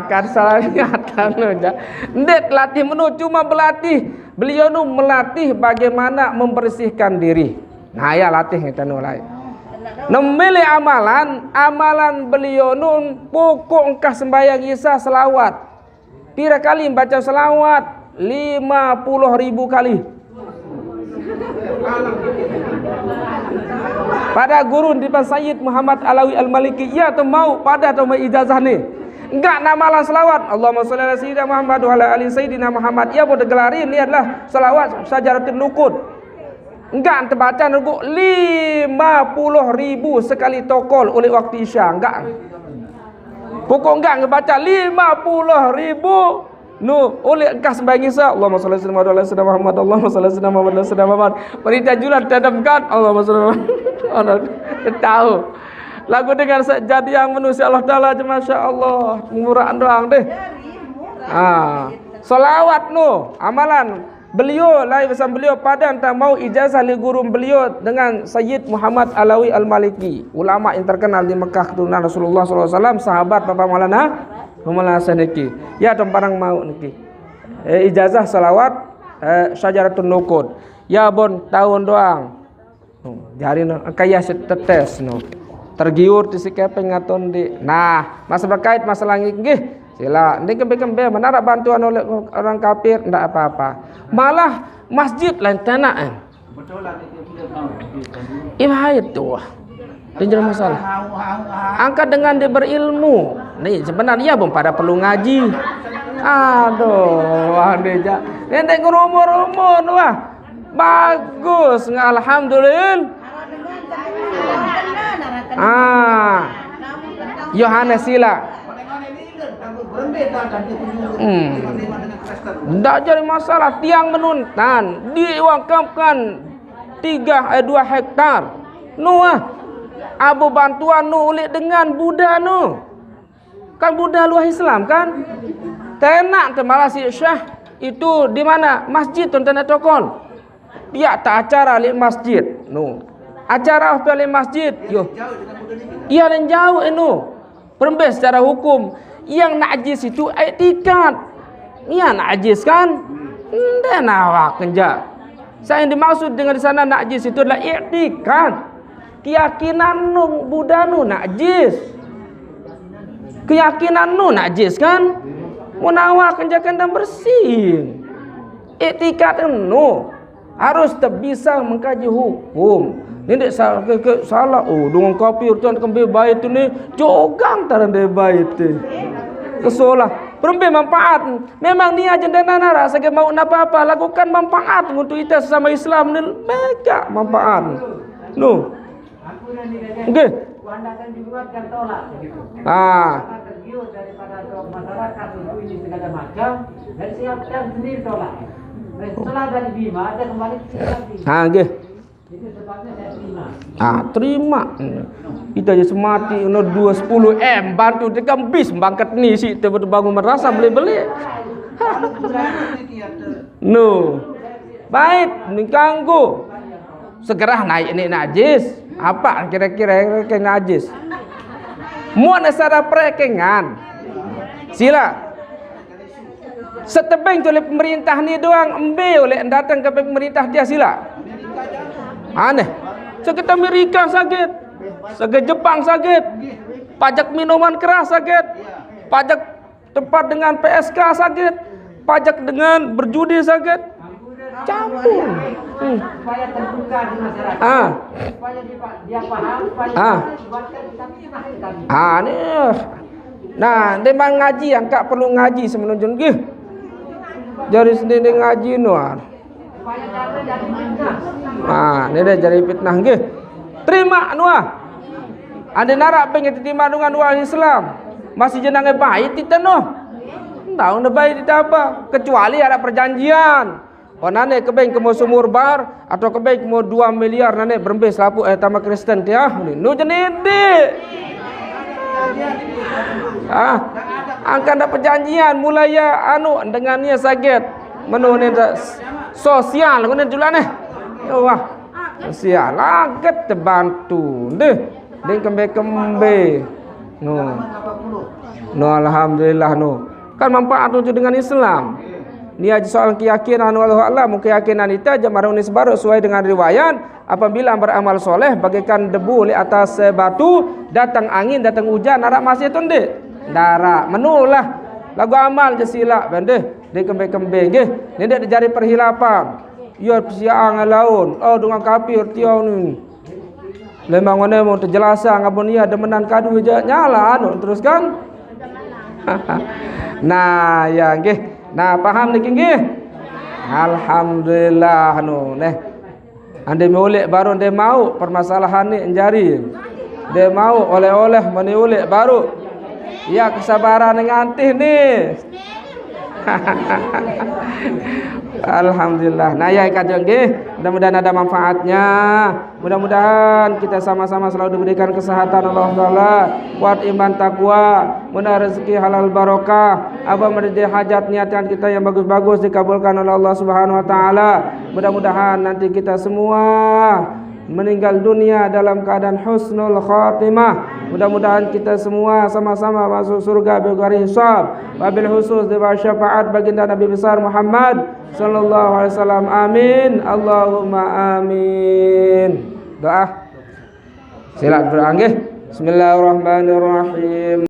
Kan salah ingatan aja. Ndet latih menu cuma berlatih. Beliau nu melatih bagaimana membersihkan diri. Nah ya latih kita nulai. Memilih amalan beliau nun pokok engkah sembahyang isya selawat. Pira kali baca selawat? 50.000 kali. Pada guru di Sayyid Muhammad Alawi Al-Maliki, ia tu mau pada atau mau ijazah ni. Enggak namalan selawat. Allahumma shalli ala sayyidina Muhammad wa ala ali sayyidina Muhammad. Ia boleh gelarin ni adalah selawat Syajaratul Nukud. Enggak terbaca nunggu 50.000 sekali tokol oleh waktu isya. Enggak. Pokok enggak ngebaca 50.000 nu oleh engkau sembahyang isya. Allahumma shalli ala sayyidina Muhammad. Allahumma shalli ala sayyidina Muhammad wa ala sayyidina Muhammad. Perintah julat tadamkan. Allahumma shalli ala sayyidina tahu. Lagu dengan jadi yang manusia Allah Taala je masya-Allah. Murah doang deh. Selawat nu amalan beliau lain bersama beliau pada entah mau ijazah li guru beliau dengan Sayyid Muhammad Alawi Al-Maliki, ulama yang terkenal di Mekah keturunan Rasulullah SAW, sahabat Bapak Maulana Saniki. Ya temparang mau niki. Ijazah selawat Syajaratul Nukud. Ya bon tahun doang. Jari no kaya tetes no. Tergiur di sikepeng ngaton di. Nah, masa berkait masalah nggih. Sila, ndek kembe menara bantuan oleh orang kafir ndak apa-apa. Malah masjid lain tanah. Betul lah itu. Tidak masalah. Angkat dengan dia berilmu. Nih sebenarnya bom pada perlu ngaji. Aduh, adeja. Nentek ngomong-ngomong wah. Bagus, alhamdulillah. Yohanes sila. Tidak jadi masalah. Tiang menuntan diwakafkan 2 hektar. Nuah Abu bantuan nu ulik dengan Buddha nu. Kan Buddha luar Islam kan? Tenak malah si Syah itu di mana? Masjid tuan-tuan tokol. Dia tak acara di masjid. Nu. Acara apa di masjid? Yo. Iya dan jauh itu. Perembes secara hukum. Yang najis itu etikat. Iya najis kan? Ndak nawak kenja. Saya yang dimaksud dengan di sana najis itu adalah etikat. Keyakinan nu Buddha nu najis. Keyakinan nu najis kan? Munawak kenjakan dan bersih. Etikat nu harus bisa mengkaji hukum. Ini salah. Oh, dengan kafir tuan kembe baik tu ni jogang taran de baik tu. Kesolah. Perempuan manfaat. Memang ni aja dan nara sebagai mau apa-apa lakukan manfaat untuk kita sesama Islam ni mereka manfaat. No. Okey. Anda akan dibuatkan tolak begitu. Tergiur daripada masyarakat ini segala macam dan siapkan sendiri tolak. Dan setelah dari Bima ada kembali ke Bima. Okey. Itu sebabnya saya terima. Terima. Kita je semati 210 M bantu tekan bis bangkat ni si bangun merasa beli-beli. No. Baik, ni ganggu. Segera naik ni najis. Apa kira-kira yang najis? Muat asara perekengan. Sila. Setebeng oleh pemerintah ni doang ambil oleh datang ke pemerintah dia sila. Aneh. Sakit Amerika sakit. Sakit Jepang sakit. Pajak minuman keras sakit. Pajak tempat dengan PSK sakit. Pajak dengan berjudi sakit. Campur. Supaya terbuka di masyarakat. Supaya dia paham, supaya buatkan kami. Ni. Nah, dia mang ngaji angkat perlu ngaji semenunjun gih. Jari sendiri ngaji nuar. Supaya jangan jadi fitnah. Ni dah jadi fitnah gih. Terima nuah. Ada narak pengen terima dengan orang Islam. Masih jenang baik kita noh. Tahu dah baik kita apa? Kecuali ada perjanjian. Oh nane kebeng kemo sumur bar atau kebeng kemo 2 miliar nane berembes lapu tama Kristen dia. Nu jenede. Angkan ada perjanjian mulai ya dengannya sakit. Menu ni sosial ngene julan wah. Sosial laget terbantu. Deng kembe-kembe. No alhamdulillah no. Kan manfaat tu dengan Islam. Ni aja soal keyakinan wallahu a'lam. Keyakinan itu aja marunis baru sesuai dengan riwayat. Apabila beramal soleh bagaikan debu di atas batu, datang angin, datang hujan, narak masih tu ndik. Darak menulah lagu amal je sila bende. Dia kembe-kembe nggih. Ni dak dijari perhilapan. Ya siang laun. Oh dengan kafir tiau ni. Lemang mana mau terjelasan ngabon ia demenan kadu je nyala teruskan. Nah ya nggih. Nah paham ni nggih. Alhamdulillah ande molek baru ande mau permasalahan ni enjari. Dia mau oleh-oleh mani oleh baru. Ya kesabaran ngantih ni. Alhamdulillah. Nah ya kadang nggih, mudah-mudahan ada manfaatnya. Mudah-mudahan kita sama-sama selalu diberikan kesehatan Allah Taala, kuat iman takwa, mudah rezeki halal barokah, apa menjadi hajat niatan kita yang bagus-bagus dikabulkan oleh Allah Subhanahu wa taala. Mudah-mudahan nanti kita semua meninggal dunia dalam keadaan husnul khatimah. Mudah-mudahan kita semua sama-sama masuk surga bighairi hisab. Wabil khusus di syafaat baginda Nabi besar Muhammad sallallahu alaihi wasallam. Amin. Allahumma amin. Doa. Silakan berdoa nggih. Bismillahirrahmanirrahim.